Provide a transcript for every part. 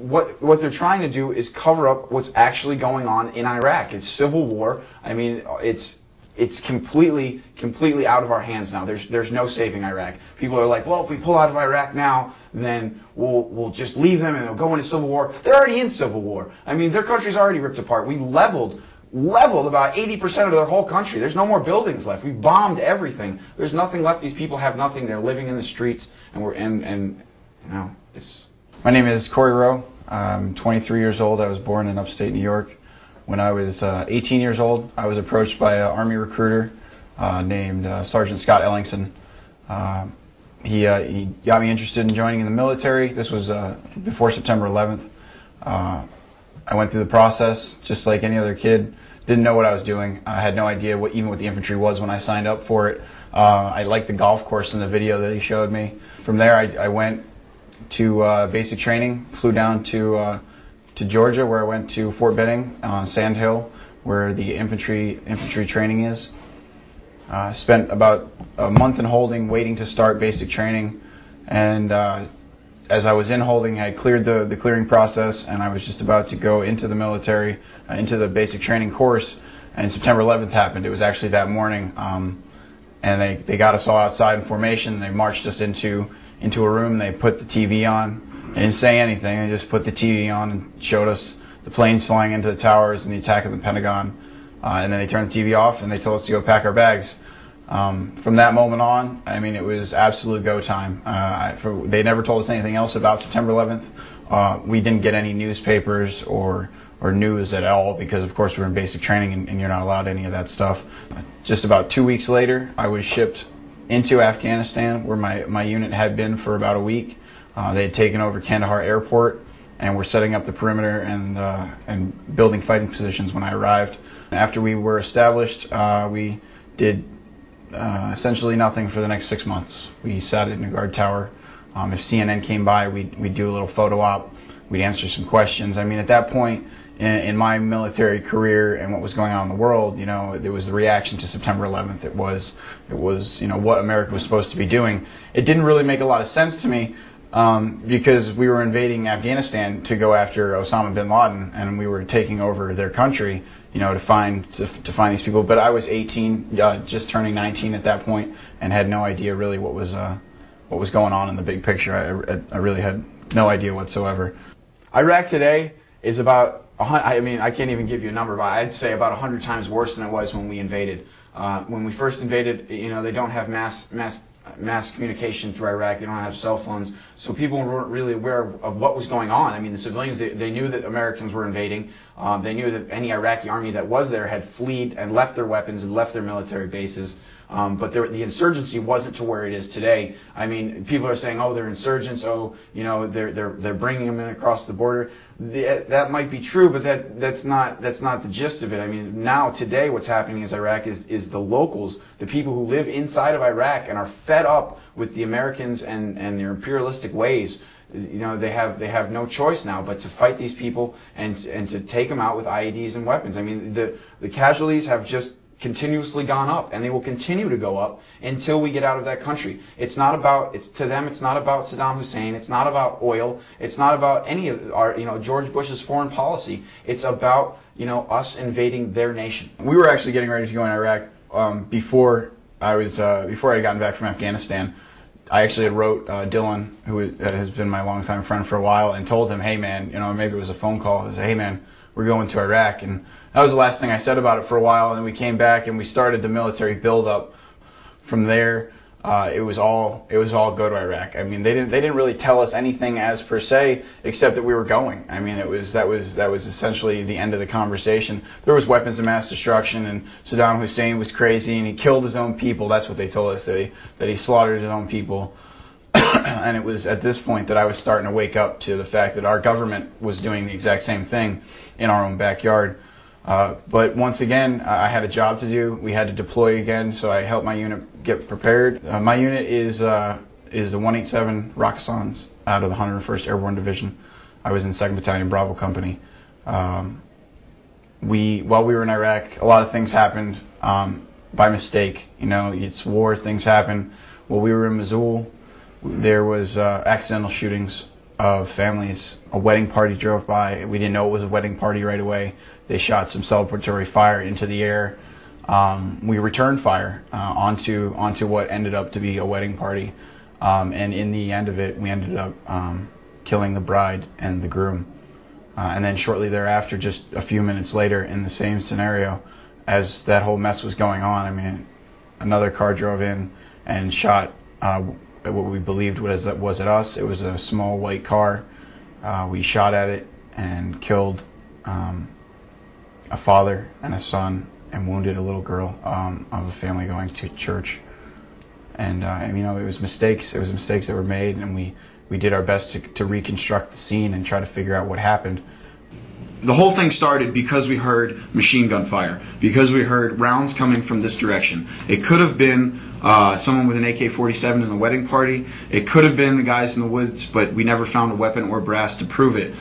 what they're trying to do is cover up what's actually going on in Iraq. It's civil war. I mean, it's completely out of our hands now. There's no saving Iraq. People are like, well, if we pull out of Iraq now, then we'll just leave them and they'll go into civil war. They're already in civil war. I mean, their country's already ripped apart. We leveled about 80% of their whole country. There's no more buildings left. We've bombed everything. There's nothing left. These people have nothing. They're living in the streets, and you know, it's. My name is Corey Rowe. I'm 23 years old. I was born in upstate New York. When I was 18 years old, I was approached by an Army recruiter named Sergeant Scott Ellingson. He got me interested in joining in the military. This was before September 11th. I went through the process just like any other kid. Didn't know what I was doing. I had no idea even what the infantry was when I signed up for it. I liked the golf course in the video that he showed me. From there, I went to basic training, flew down to Georgia, where I went to Fort Benning on Sand Hill, where the infantry training is. Spent about a month in holding, waiting to start basic training, and as I was in holding, I had cleared the clearing process, and I was just about to go into the military, into the basic training course, and September 11th happened. It was actually that morning, and they got us all outside in formation. They marched us into a room. They put the TV on. They didn't say anything. They just put the TV on and showed us the planes flying into the towers and the attack of the Pentagon. And then they turned the TV off and they told us to go pack our bags. From that moment on, I mean, it was absolute go time. They never told us anything else about September 11th. We didn't get any newspapers or news at all because, of course, we were in basic training and you're not allowed any of that stuff. Just about 2 weeks later, I was shipped into Afghanistan, where my unit had been for about a week. They had taken over Kandahar Airport and were setting up the perimeter and building fighting positions when I arrived. After we were established, we did essentially nothing for the next 6 months. We sat in a guard tower. If CNN came by, we'd do a little photo op. We'd answer some questions. I mean, at that point in my military career and what was going on in the world, you know, there was the reaction to September 11th. It was, you know, what America was supposed to be doing. It didn't really make a lot of sense to me because we were invading Afghanistan to go after Osama bin Laden, and we were taking over their country, you know, to find these people. But I was 18, just turning 19 at that point, and had no idea really what was going on in the big picture. I really had no idea whatsoever. Iraq today is about, I mean, I can't even give you a number, but I'd say about 100 times worse than it was when we invaded. When we first invaded, you know, they don't have mass communication through Iraq. They don't have cell phones, so people weren't really aware of what was going on. I mean, the civilians, they knew that Americans were invading. They knew that any Iraqi army that was there had fled and left their weapons and left their military bases. But the insurgency wasn't to where it is today. I mean, people are saying, "Oh, they're insurgents. Oh, you know, they're bringing them in across the border." That might be true, but that's not the gist of it. I mean, now today, what's happening in Iraq is the locals, the people who live inside of Iraq and are fed up with the Americans and their imperialistic ways. You know, they have no choice now but to fight these people and to take them out with IEDs and weapons. I mean, the casualties have just continuously gone up, and they will continue to go up until we get out of that country. To them, it's not about Saddam Hussein. It's not about oil. It's not about any of our, you know, George Bush's foreign policy. It's about, you know, us invading their nation. We were actually getting ready to go in Iraq before I had gotten back from Afghanistan. I actually had wrote Dylan, who has been my longtime friend for a while, and told him, "Hey man, you know, maybe it was a phone call. I said, hey man, we're going to Iraq." And that was the last thing I said about it for a while. And then we came back and we started the military buildup. From there, it was all go to Iraq. I mean, they didn't really tell us anything as per se, except that we were going. I mean, that was essentially the end of the conversation. There was weapons of mass destruction, and Saddam Hussein was crazy, and he killed his own people. That's what they told us, that he slaughtered his own people. And it was at this point that I was starting to wake up to the fact that our government was doing the exact same thing in our own backyard. But once again, I had a job to do. We had to deploy again, so I helped my unit get prepared. My unit is the 187 Rakkasans out of the 101st Airborne Division. I was in 2nd Battalion Bravo Company. While we were in Iraq, a lot of things happened by mistake. You know, it's war, things happen. While we were in Mosul, there was accidental shootings of families. A wedding party drove by. We didn't know it was a wedding party right away. They shot some celebratory fire into the air. We returned fire onto what ended up to be a wedding party, and in the end of it, we ended up killing the bride and the groom. And then shortly thereafter, just a few minutes later, in the same scenario, as that whole mess was going on, I mean, another car drove in and shot what we believed was at us. It was a small white car. We shot at it and killed a father and a son, and wounded a little girl of a family going to church. And you know, it was mistakes. It was mistakes that were made, and we did our best to reconstruct the scene and try to figure out what happened. The whole thing started because we heard machine gun fire, because we heard rounds coming from this direction. It could have been someone with an AK-47 in the wedding party. It could have been the guys in the woods, but we never found a weapon or brass to prove it.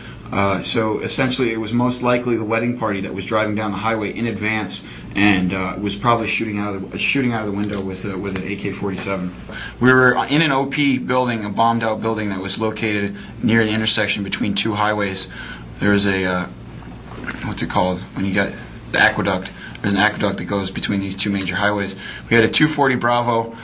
So essentially, it was most likely the wedding party that was driving down the highway in advance and was probably shooting out of the window with an AK-47. We were in an OP building, a bombed-out building that was located near the intersection between two highways. There was a what's it called when you got the aqueduct? There's an aqueduct that goes between these two major highways. We had a 240 Bravo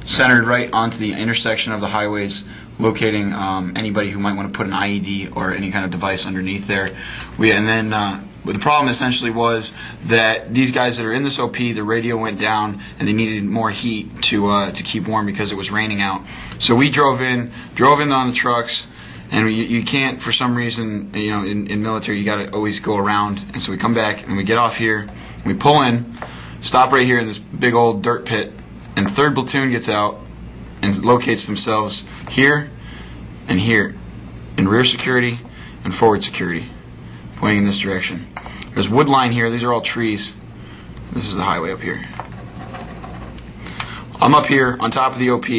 centered right onto the intersection of the highways, locating anybody who might want to put an IED or any kind of device underneath there. But the problem essentially was that these guys that are in this OP, the radio went down and they needed more heat to keep warm because it was raining out. So we drove in on the trucks, and you can't, for some reason, you know, in military you got to always go around. And so we come back and we get off here, we pull in, stop right here in this big old dirt pit, and 3rd Platoon gets out and locates themselves here and here, in rear security and forward security, pointing in this direction. There's wood line here. These are all trees. This is the highway up here. I'm up here on top of the OP.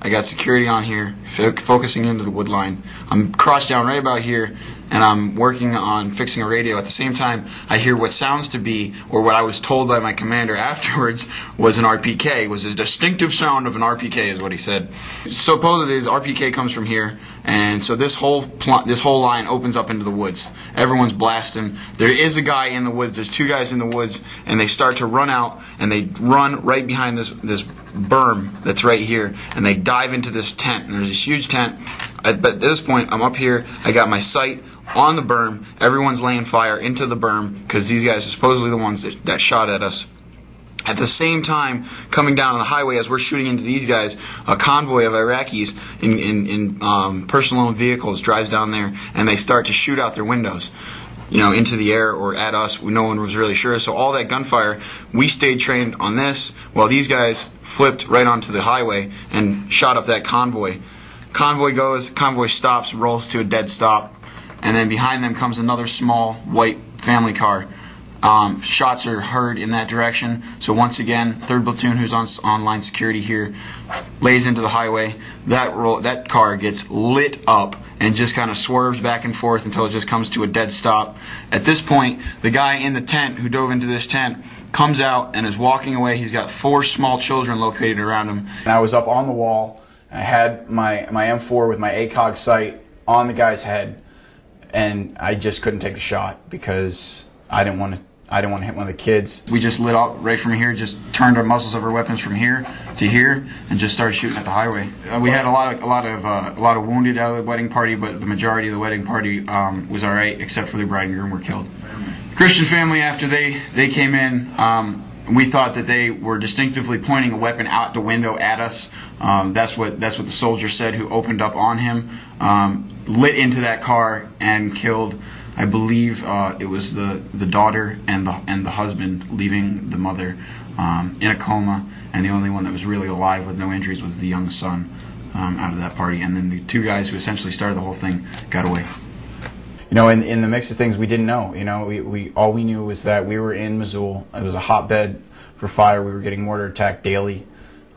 I got security on here, focusing into the wood line. I'm crossed down right about here, and I'm working on fixing a radio. At the same time, I hear what sounds to be, or what I was told by my commander afterwards, was an RPK. It was a distinctive sound of an RPK, is what he said. Supposedly, the RPK comes from here, and so this whole line opens up into the woods. Everyone's blasting. There is a guy in the woods. There's 2 guys in the woods, and they start to run out, and they run right behind this berm that's right here, and they dive into this tent. And there's this huge tent. But at this point, I'm up here. I got my sight on the berm. Everyone's laying fire into the berm because these guys are supposedly the ones that shot at us. At the same time, coming down on the highway as we're shooting into these guys, a convoy of Iraqis in personal-owned vehicles drives down there, and they start to shoot out their windows, you know, into the air or at us. No one was really sure. So all that gunfire, we stayed trained on this, while these guys flipped right onto the highway and shot up that convoy. Convoy stops, rolls to a dead stop, and then behind them comes another small white family car. Shots are heard in that direction. So once again, 3rd Platoon, who's on line security here, lays into the highway. That car gets lit up and just kind of swerves back and forth until it just comes to a dead stop. At this point, the guy in the tent who dove into this tent comes out and is walking away. He's got 4 small children located around him. And I was up on the wall. I had my M4 with my ACOG sight on the guy's head, and I just couldn't take the shot because I didn't want to hit one of the kids. We just lit up right from here, just turned our muzzles of our weapons from here to here, and just started shooting at the highway. We had a lot of wounded out of the wedding party, but the majority of the wedding party was all right, except for the bride and groom were killed. Christian family, after they came in, we thought that they were distinctively pointing a weapon out the window at us. That's what the soldier said who opened up on him. Lit into that car and killed, I believe it was the daughter and the husband, leaving the mother in a coma, and the only one that was really alive with no injuries was the young son out of that party. And then the 2 guys who essentially started the whole thing got away. You know, in the mix of things, we didn't know. You know, we all we knew was that we were in Mosul. It was a hotbed for fire. We were getting mortar attacked daily.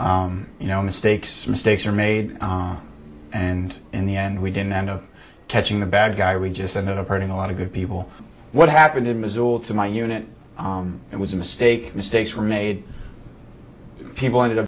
You know, mistakes are made, and in the end, we didn't end up catching the bad guy. We just ended up hurting a lot of good people. What happened in Mosul to my unit? It was a mistake. Mistakes were made. People ended up